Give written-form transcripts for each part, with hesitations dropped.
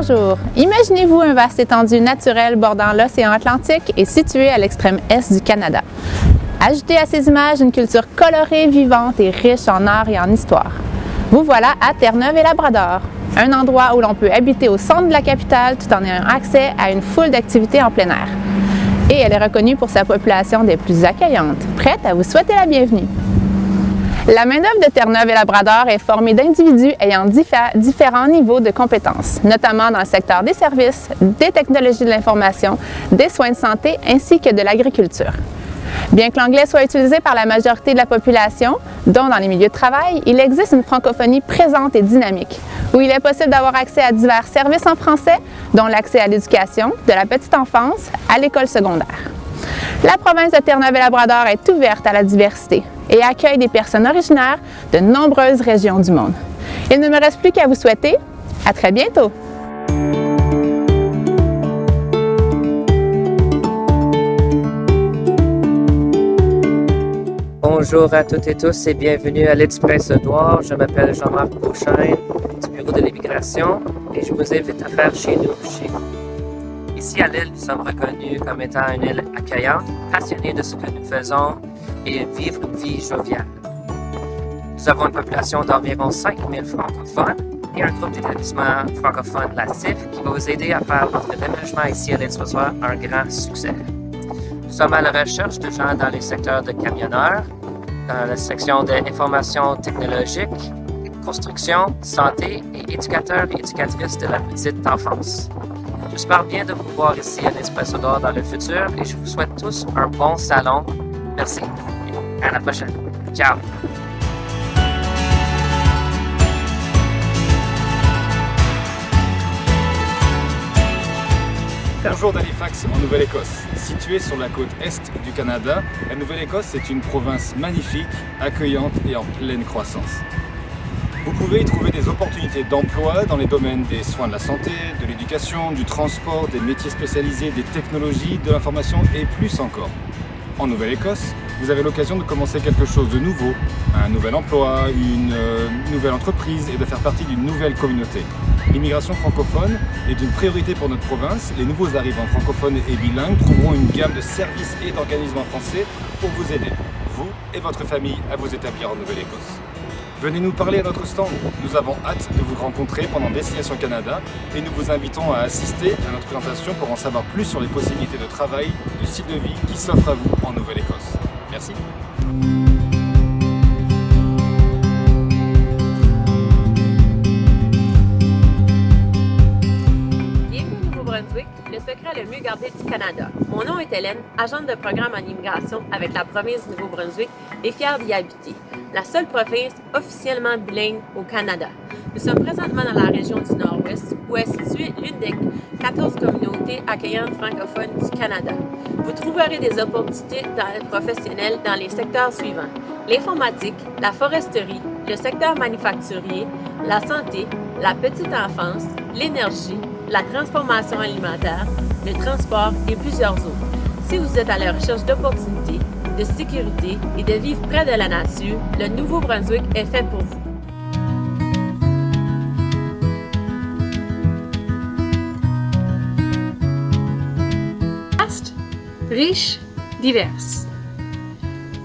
Bonjour! Imaginez-vous un vaste étendue naturelle bordant l'océan Atlantique et situé à l'extrême est du Canada. Ajoutez à ces images une culture colorée, vivante et riche en art et en histoire. Vous voilà à Terre-Neuve-et-Labrador, un endroit où l'on peut habiter au centre de la capitale tout en ayant accès à une foule d'activités en plein air. Et elle est reconnue pour sa population des plus accueillantes, prête à vous souhaiter la bienvenue. La main-d'œuvre de Terre-Neuve-et-Labrador est formée d'individus ayant différents niveaux de compétences, notamment dans le secteur des services, des technologies de l'information, des soins de santé ainsi que de l'agriculture. Bien que l'anglais soit utilisé par la majorité de la population, dont dans les milieux de travail, il existe une francophonie présente et dynamique, où il est possible d'avoir accès à divers services en français, dont l'accès à l'éducation, de la petite enfance à l'école secondaire. La province de Terre-Neuve-et-Labrador est ouverte à la diversité et accueille des personnes originaires de nombreuses régions du monde. Il ne me reste plus qu'à vous souhaiter à très bientôt! Bonjour à toutes et tous et bienvenue à l'Express-Édouard. Je m'appelle Jean-Marc Beauchesne du Bureau de l'immigration et je vous invite à faire chez nous. Ici à l'île, nous sommes reconnus comme étant une île accueillante, passionnée de ce que nous faisons et vivre une vie joviale. Nous avons une population d'environ 5000 francophones et un groupe d'établissements francophones natifs qui va vous aider à faire votre déménagement ici à l'Express-Édouard un grand succès. Nous sommes à la recherche de gens dans les secteurs de camionneurs, dans la section d'information technologique, construction, santé et éducateurs et éducatrices de la petite enfance. J'espère bien de vous voir ici à l'Express-Édouard dans le futur et je vous souhaite tous un bon salon. Merci et à la prochaine. Ciao! Bonjour d'Halifax en Nouvelle-Écosse. Située sur la côte est du Canada, la Nouvelle-Écosse est une province magnifique, accueillante et en pleine croissance. Vous pouvez y trouver des opportunités d'emploi dans les domaines des soins de la santé, de l'éducation, du transport, des métiers spécialisés, des technologies, de l'information et plus encore. En Nouvelle-Écosse, vous avez l'occasion de commencer quelque chose de nouveau, un nouvel emploi, une nouvelle entreprise et de faire partie d'une nouvelle communauté. L'immigration francophone est une priorité pour notre province. Les nouveaux arrivants francophones et bilingues trouveront une gamme de services et d'organismes en français pour vous aider, vous et votre famille, à vous établir en Nouvelle-Écosse. Venez nous parler à notre stand. Nous avons hâte de vous rencontrer pendant Destination Canada et nous vous invitons à assister à notre présentation pour en savoir plus sur les possibilités de travail, de style de vie qui s'offrent à vous en Nouvelle-Écosse. Merci. Le secret le mieux gardé du Canada. Mon nom est Hélène, agente de programme en immigration avec la province du Nouveau-Brunswick et fière d'y habiter, la seule province officiellement bilingue au Canada. Nous sommes présentement dans la région du Nord-Ouest où est située l'une des 14 communautés accueillantes francophones du Canada. Vous trouverez des opportunités professionnelles dans les secteurs suivants: l'informatique, la foresterie, le secteur manufacturier, la santé, la petite enfance, l'énergie, la transformation alimentaire, le transport et plusieurs autres. Si vous êtes à la recherche d'opportunités, de sécurité et de vivre près de la nature, le Nouveau-Brunswick est fait pour vous. Vaste, riche, diverse.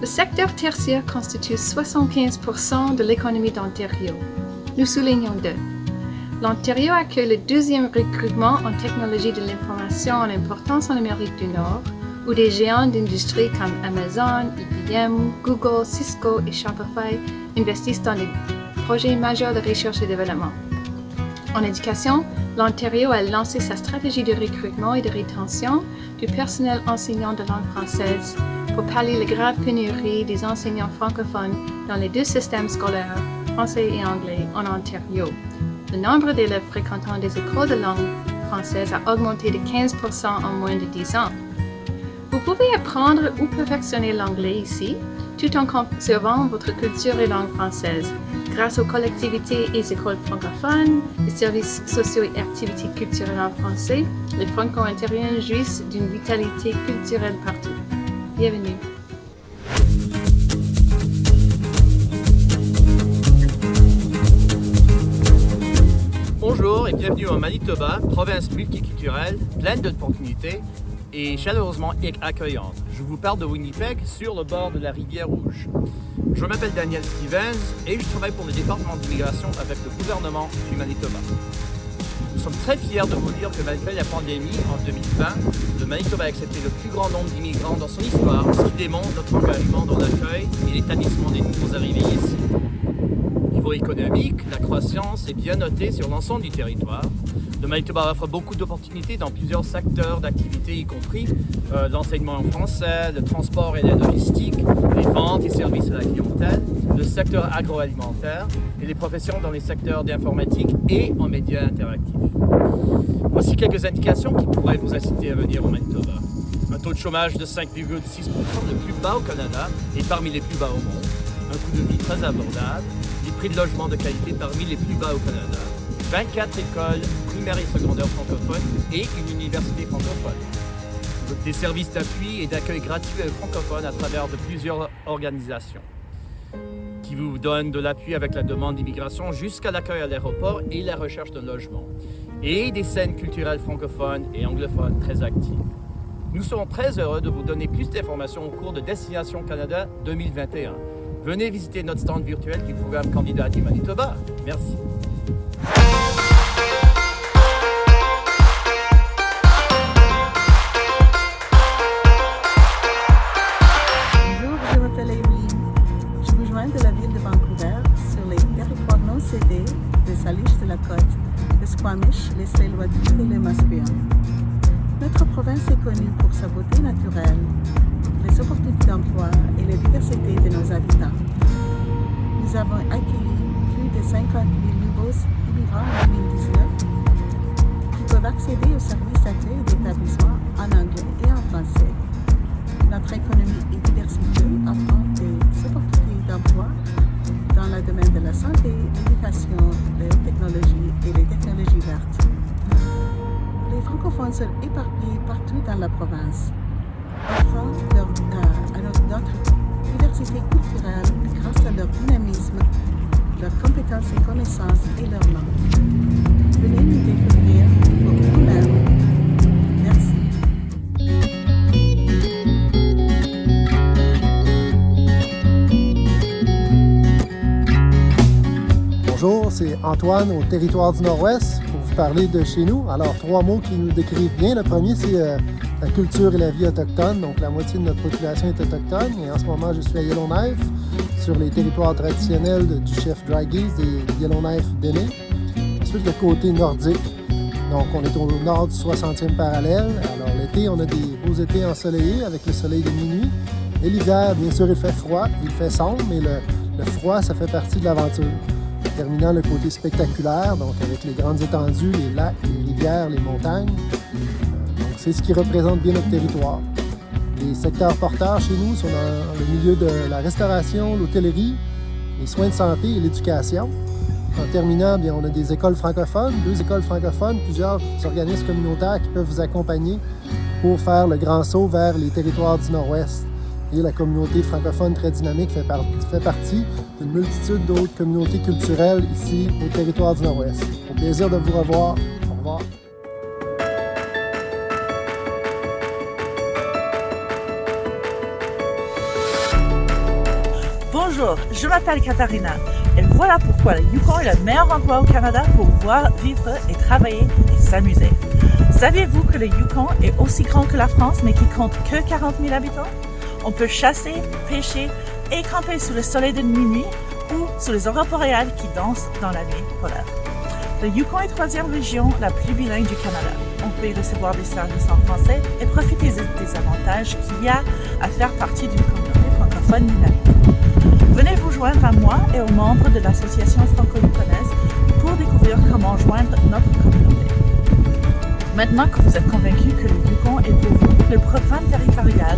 Le secteur tertiaire constitue 75% de l'économie d'Ontario. Nous soulignons deux. L'Ontario accueille le deuxième recrutement en technologie de l'information en importance en Amérique du Nord, où des géants d'industrie comme Amazon, IBM, Google, Cisco et Shopify investissent dans des projets majeurs de recherche et développement. En éducation, l'Ontario a lancé sa stratégie de recrutement et de rétention du personnel enseignant de langue française pour pallier la grave pénurie des enseignants francophones dans les deux systèmes scolaires, français et anglais, en Ontario. Le nombre d'élèves fréquentant des écoles de langue française a augmenté de 15% en moins de 10 ans. Vous pouvez apprendre ou perfectionner l'anglais ici, tout en conservant votre culture et langue française, grâce aux collectivités et écoles francophones, les services sociaux et activités culturelles en français. Les Franco-Ontariens jouissent d'une vitalité culturelle partout. Bienvenue. Bonjour et bienvenue au Manitoba, province multiculturelle, pleine d'opportunités et chaleureusement accueillante. Je vous parle de Winnipeg sur le bord de la rivière Rouge. Je m'appelle Daniel Stevens et je travaille pour le département d'immigration avec le gouvernement du Manitoba. Nous sommes très fiers de vous dire que malgré la pandémie en 2020, le Manitoba a accepté le plus grand nombre d'immigrants dans son histoire, ce qui démontre notre engagement dans l'accueil et l'établissement des nouveaux arrivés ici. Au niveau économique, la croissance est bien notée sur l'ensemble du territoire. Le Manitoba offre beaucoup d'opportunités dans plusieurs secteurs d'activité, y compris l'enseignement en français, le transport et la logistique, les ventes et services à la clientèle, le secteur agroalimentaire et les professions dans les secteurs d'informatique et en médias interactifs. Voici quelques indications qui pourraient vous inciter à venir au Manitoba. Un taux de chômage de 5,6%, le plus bas au Canada et parmi les plus bas au monde. Un coût de vie très abordable, des prix de logement de qualité parmi les plus bas au Canada. 24 écoles primaires et secondaires francophones et une université francophone. Des services d'appui et d'accueil gratuit francophones à travers de plusieurs organisations qui vous donnent de l'appui avec la demande d'immigration jusqu'à l'accueil à l'aéroport et la recherche de logement. Et des scènes culturelles francophones et anglophones très actives. Nous serons très heureux de vous donner plus d'informations au cours de Destination Canada 2021. Venez visiter notre stand virtuel du programme Candidat du Manitoba. Merci. Bonjour, je m'appelle Evelyne. Je vous joins de la ville de Vancouver sur les territoires non cédés de Salish de la Côte, le Squamish, les Tsleil-Waututh et le Musqueam. Notre province est connue pour sa beauté naturelle, les opportunités d'emploi et la diversité de nos habitants. Nous avons accueilli plus de 50 000 nouveaux immigrants en 2019 qui peuvent accéder aux services d'accueil et d'établissement en anglais et en français. Notre économie est diversifiée offrant des opportunités d'emploi dans le domaine de la santé, l'éducation, les technologies et les technologies vertes. Les francophones sont éparpillés partout dans la province, offrant à notre diversité culturelle grâce à leur dynamisme, leurs compétences et connaissances et leur langue. Venez nous découvrir au Canada. Merci. Bonjour, c'est Antoine au Territoire du Nord-Ouest pour vous parler de chez nous. Alors, 3 mots qui nous décrivent bien. Le premier, c'est la culture et la vie autochtone. Donc, la moitié de notre population est autochtone. Et en ce moment, je suis à Yellowknife, sur les territoires traditionnels du chef Dry Geese des Yellowknife d'Aîné. Ensuite, le côté nordique. Donc, on est au nord du 60e parallèle. Alors, l'été, on a des beaux étés ensoleillés avec le soleil de minuit. Et l'hiver, bien sûr, il fait froid, il fait sombre, mais le froid, ça fait partie de l'aventure. Terminant le côté spectaculaire, donc avec les grandes étendues, les lacs, les rivières, les montagnes. Donc c'est ce qui représente bien notre territoire. Les secteurs porteurs chez nous sont dans le milieu de la restauration, l'hôtellerie, les soins de santé et l'éducation. En terminant, bien, on a des écoles francophones, 2 écoles francophones, plusieurs organismes communautaires qui peuvent vous accompagner pour faire le grand saut vers les territoires du Nord-Ouest. Et la communauté francophone très dynamique fait partie d'une multitude d'autres communautés culturelles ici au territoire du Nord-Ouest. Au plaisir de vous revoir. Au revoir. Bonjour, je m'appelle Katharina et voilà pourquoi le Yukon est le meilleur endroit au Canada pour pouvoir vivre et travailler et s'amuser. Saviez-vous que le Yukon est aussi grand que la France mais qui compte que 40 000 habitants? On peut chasser, pêcher et camper sous le soleil de minuit ou sous les aurores boréales qui dansent dans la nuit polaire. Le Yukon est la 3e région la plus bilingue du Canada. On peut y recevoir des services en français et profiter des avantages qu'il y a à faire partie d'une communauté francophone dynamique. Venez vous joindre à moi et aux membres de l'association franco-yukonaise pour découvrir comment joindre notre communauté. Maintenant que vous êtes convaincus que le Yukon est pour vous, le programme territorial